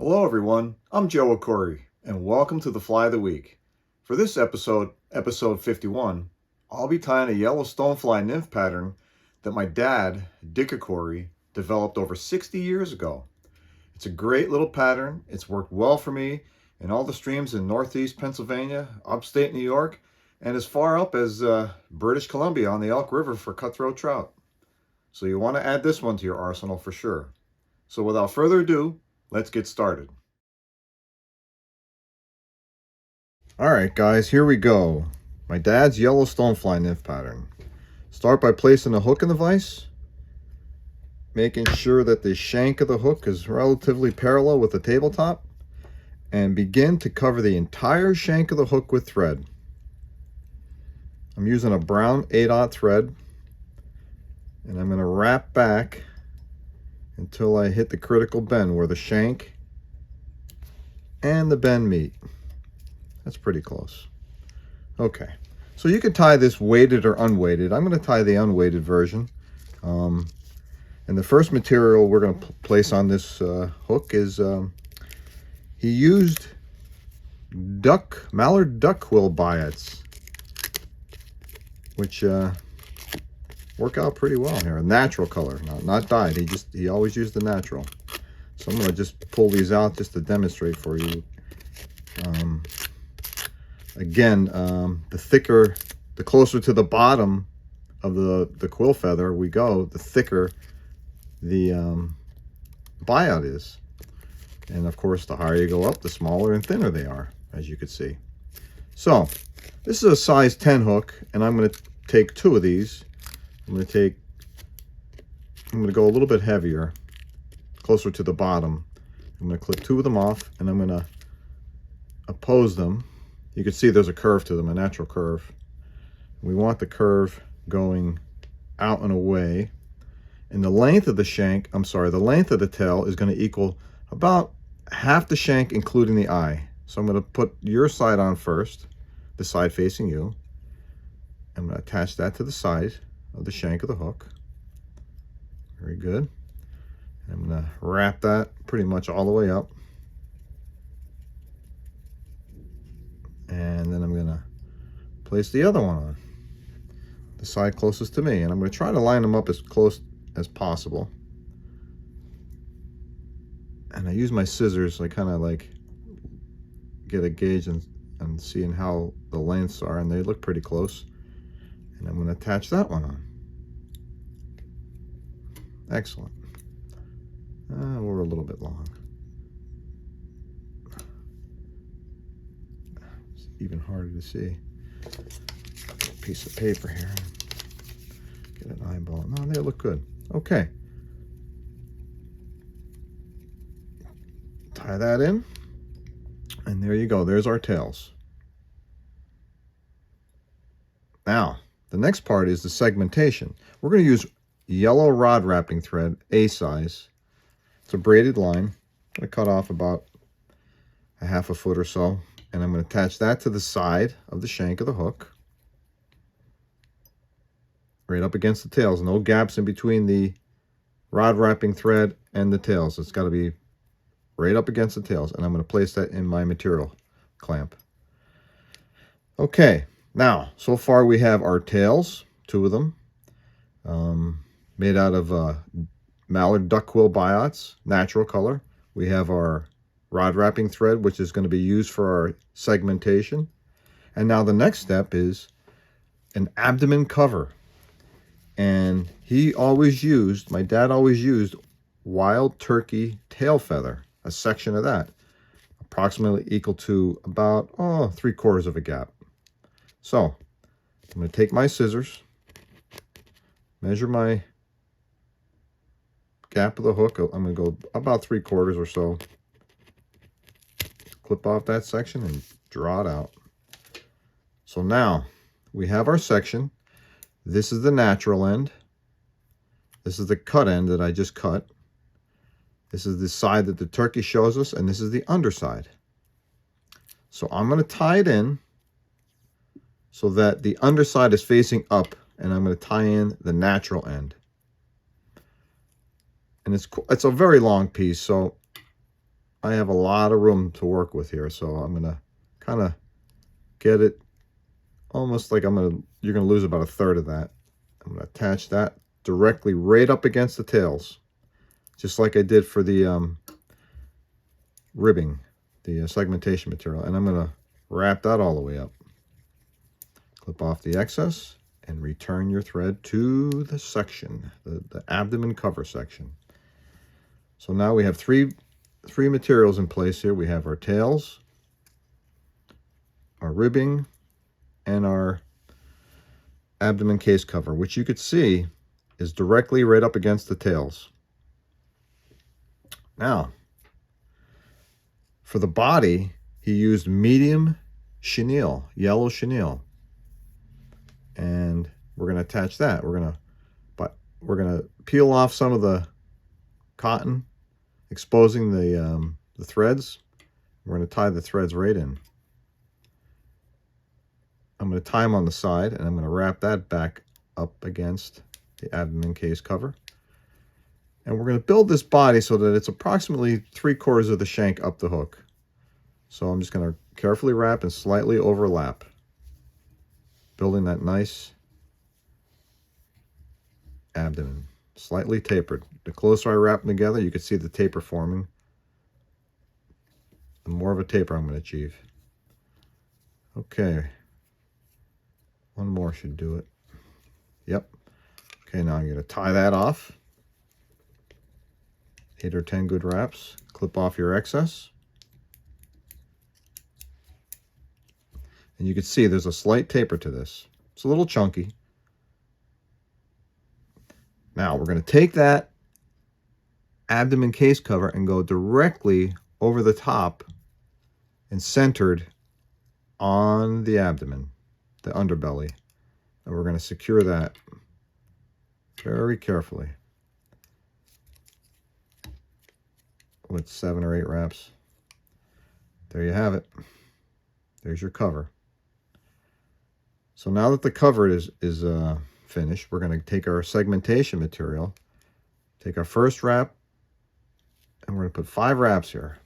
Hello everyone, I'm Joe Ackourey, and welcome to the Fly of the Week. For this episode, episode 51, I'll be tying a Yellow Stone Fly Nymph pattern that my dad, Dick Ackourey, developed over 60 years ago. It's a great little pattern. It's worked well for me in all the streams in northeast Pennsylvania, upstate New York, and as far up as British Columbia on the Elk River for cutthroat trout. So you want to add this one to your arsenal for sure. So without further ado, let's get started. All right, guys, here we go. My dad's Yellow Stone Fly Nymph pattern. Start by placing a hook in the vise, making sure that the shank of the hook is relatively parallel with the tabletop, and begin to cover the entire shank of the hook with thread. I'm using a brown 8/0 thread, and I'm going to wrap back until I hit the critical bend where the shank and the bend meet. That's pretty close. Okay, so you could tie this weighted or unweighted. I'm going to tie the unweighted version. And the first material we're going to place on this hook is he used Mallard duck quill biots, which work out pretty well here. A natural color, not dyed. He always used the natural. So I'm going to just pull these out just to demonstrate for you. Again, the thicker, the closer to the bottom of the quill feather we go, the thicker the biot is. And of course, the higher you go up, the smaller and thinner they are, as you can see. So this is a size 10 hook, and I'm going to take two of these. I'm going to go a little bit heavier, closer to the bottom. I'm going to clip two of them off, and I'm going to oppose them. You can see there's a curve to them, a natural curve. We want the curve going out and away. And the length of the shank, the length of the tail is going to equal about half the shank, including the eye. So I'm going to put your side on first, the side facing you. I'm going to attach that to the side of the shank of the hook. Very good. And I'm going to wrap that pretty much all the way up. And then I'm going to place the other one on, the side closest to me. And I'm going to try to line them up as close as possible. And I use my scissors. I kind of like get a gauge and seeing how the lengths are, and they look pretty close. And I'm going to attach that one on. Excellent. We're a little bit long. It's even harder to see. A piece of paper here. Get an eyeball. No, they look good. Okay. Tie that in. And there you go. There's our tails. Now, the next part is the segmentation. We're going to use yellow rod wrapping thread, A size. It's a braided line. I'm going to cut off about a half a foot or so. And I'm going to attach that to the side of the shank of the hook. Right up against the tails. No gaps in between the rod wrapping thread and the tails. It's got to be right up against the tails. And I'm going to place that in my material clamp. Okay. Now, so far we have our tails, two of them, made out of Mallard duck quill biots, natural color. We have our rod wrapping thread, which is going to be used for our segmentation. And now the next step is an abdomen cover. And my dad always used wild turkey tail feather, a section of that, approximately equal to about 3/4 of a gap. So I'm going to take my scissors, measure my gap of the hook. I'm going to go about 3/4 or so. Clip off that section and draw it out. So now we have our section. This is the natural end. This is the cut end that I just cut. This is the side that the turkey shows us, and this is the underside. So I'm going to tie it in so that the underside is facing up, and I'm going to tie in the natural end. And it's a very long piece, so I have a lot of room to work with here, so I'm going to kind of get it almost like you're going to lose about a third of that. I'm going to attach that directly right up against the tails, just like I did for the ribbing, the segmentation material. And I'm going to wrap that all the way up. Clip off the excess and return your thread to the section, the abdomen cover section. So now we have three materials in place here. We have our tails, our ribbing, and our abdomen case cover, which you could see is directly right up against the tails. Now, for the body, he used medium chenille, yellow chenille. And we're going to attach that. We're going to peel off some of the cotton, exposing the threads. We're going to tie the threads right in. I'm going to tie them on the side, and I'm going to wrap that back up against the abdomen case cover. And we're going to build this body so that it's approximately 3/4 of the shank up the hook. So I'm just going to carefully wrap and slightly overlap, building that nice abdomen, slightly tapered. The closer I wrap them together, you can see the taper forming. The more of a taper I'm going to achieve. Okay. One more should do it. Yep. Okay, now I'm going to tie that off. 8 or 10 good wraps. Clip off your excess. And you can see there's a slight taper to this. It's a little chunky. Now we're going to take that abdomen case cover and go directly over the top and centered on the abdomen, the underbelly. And we're going to secure that very carefully with 7 or 8 wraps. There you have it. There's your cover. So now that the cover is finished, we're going to take our segmentation material, take our first wrap, and we're going to put 5 wraps here.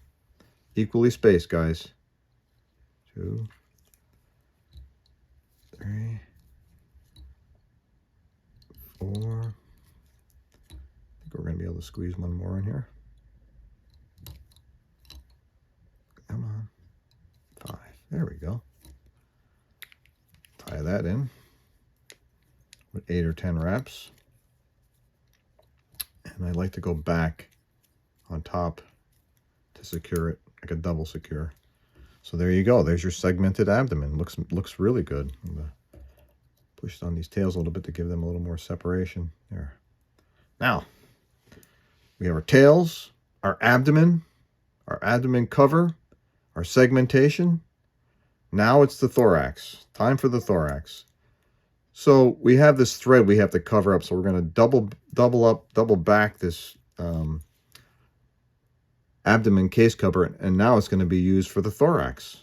Equally spaced, guys. 2, 3, 4. I think we're going to be able to squeeze one more in here. Come on. 5. There we go. Tie that in with 8 or 10 wraps. And I like to go back on top to secure it, like a double secure. So there you go. There's your segmented abdomen. Looks really good. I'm going to push on these tails a little bit to give them a little more separation. There. Now, we have our tails, our abdomen cover, our segmentation. Now it's the thorax. Time for the thorax. So we have this thread we have to cover up. So we're going to double back this abdomen case cover, and now it's going to be used for the thorax.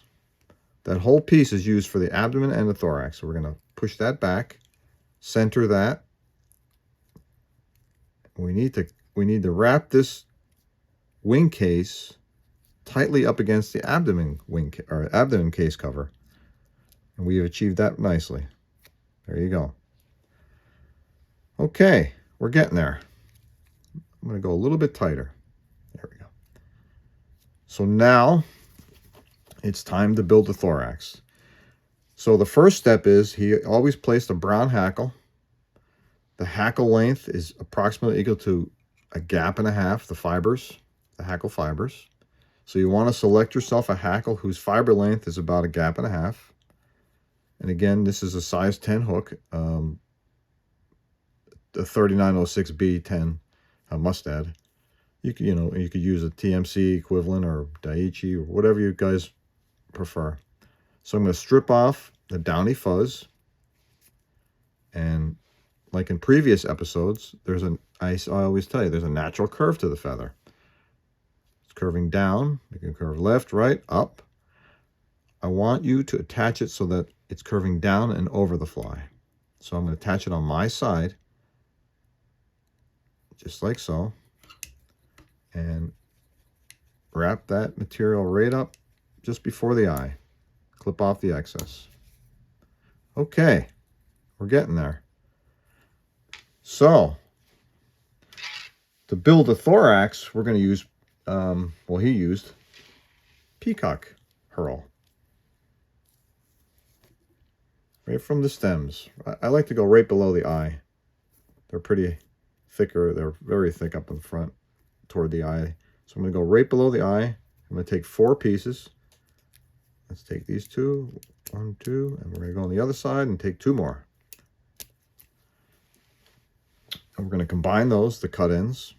That whole piece is used for the abdomen and the thorax. So we're going to push that back, center that. We need to wrap this wing case tightly up against the abdomen case cover, and we have achieved that nicely. There you go. Okay, we're getting there. I'm going to go a little bit tighter. There we go. So now it's time to build the thorax. So the first step is he always placed a brown hackle. The hackle length is approximately equal to 1.5 gaps, the hackle fibers. So you want to select yourself a hackle whose fiber length is about 1.5 gaps. And again, this is a size 10 hook, the 3906B10 Mustad. You could use a TMC equivalent or Daiichi or whatever you guys prefer. So I'm going to strip off the downy fuzz, and like in previous episodes, I always tell you, there's a natural curve to the feather. It's curving down. You can curve left, right, up. I want you to attach it so that it's curving down and over the fly. So I'm going to attach it on my side, just like so. And wrap that material right up just before the eye. Clip off the excess. Okay, we're getting there. So, to build a thorax, we're going to use, well, he used peacock herl. Right from the stems. I like to go right below the eye. They're pretty thicker. They're very thick up in front toward the eye. So I'm going to go right below the eye. I'm going to take 4 pieces. Let's take these 2. 1, 2. And we're going to go on the other side and take 2 more. And we're going to combine those, the cut ends,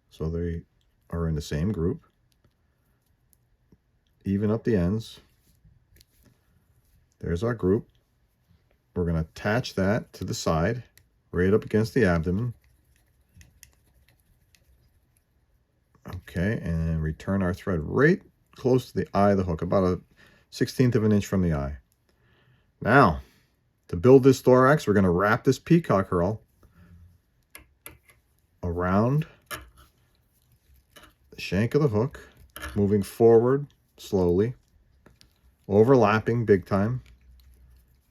so they are in the same group. Even up the ends. There's our group. We're going to attach that to the side, right up against the abdomen. Okay, and return our thread right close to the eye of the hook, about a 1/16 of an inch from the eye. Now, to build this thorax, we're going to wrap this peacock herl around the shank of the hook, moving forward slowly, overlapping big time.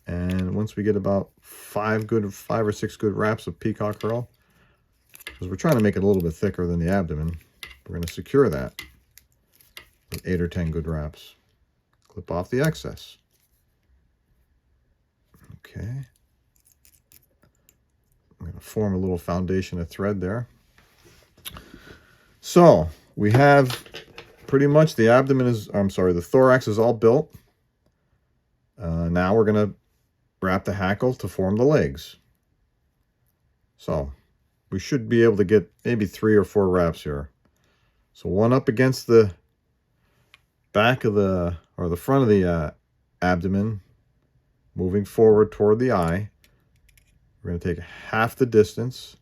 And once we get about 5 or 6 good wraps of peacock herl, because we're trying to make it a little bit thicker than the abdomen, we're going to secure that with 8 or 10 good wraps. Clip off the excess. Okay. I'm going to form a little foundation of thread there. So we have pretty much the abdomen is, I'm sorry, the thorax is all built. Now we're going to wrap the hackle to form the legs. So we should be able to get maybe 3 or 4 wraps here. So one up against the back of the, or the front of the abdomen, moving forward toward the eye. We're going to take half the distance,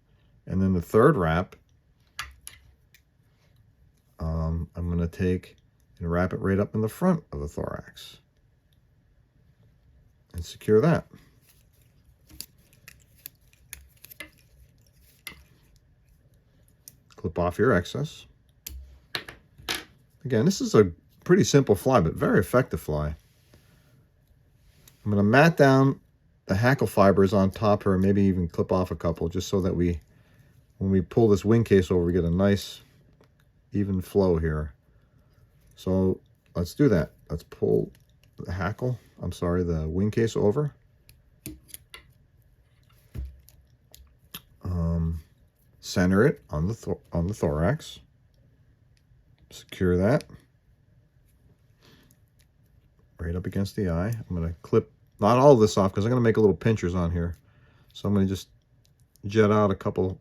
and then the third wrap, I'm going to take and wrap it right up in the front of the thorax and secure that. Clip off your excess. Again, this is a pretty simple fly, but very effective fly. I'm going to mat down the hackle fibers on top here, maybe even clip off a couple, just so that when we pull this wing case over, we get a nice even flow here. So let's do that. Let's pull the wing case over. Center it on the thorax. Secure that right up against the eye. I'm going to clip not all of this off because I'm going to make a little pinchers on here. So I'm going to just jet out a couple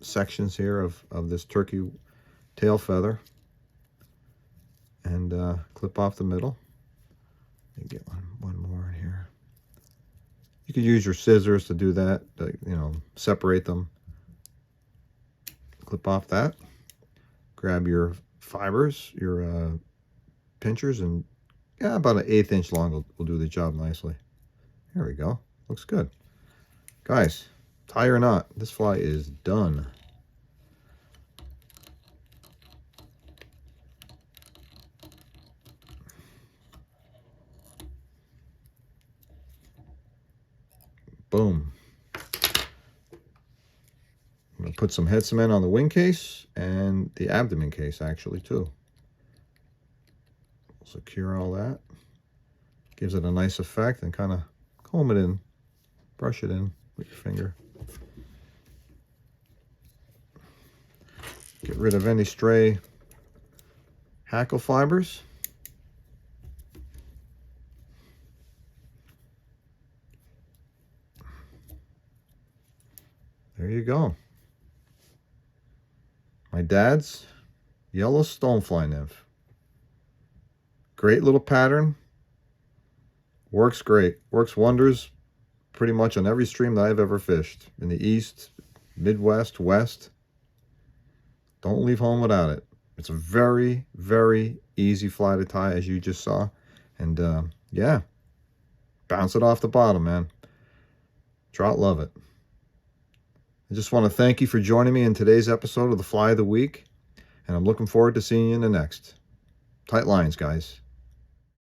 sections here of this turkey tail feather and clip off the middle. Let me get one more in here. You could use your scissors to do that, separate them. Clip off that. Grab your fibers, your pinchers, and yeah, about an 1/8 inch long will do the job nicely. There we go. Looks good. Guys, tie or not, this fly is done. Boom. I'm going to put some head cement on the wing case and the abdomen case actually too. Secure all that. Gives it a nice effect, and kind of comb it in, brush it in with your finger. Get rid of any stray hackle fibers. There you go. My dad's Yellow Stone Fly Nymph. Great little pattern. Works great. Works wonders pretty much on every stream that I've ever fished. In the East, Midwest, West. Don't leave home without it. It's a very, very easy fly to tie, as you just saw. And yeah, bounce it off the bottom, man. Trout love it. I just want to thank you for joining me in today's episode of the Fly of the Week. And I'm looking forward to seeing you in the next. Tight lines, guys.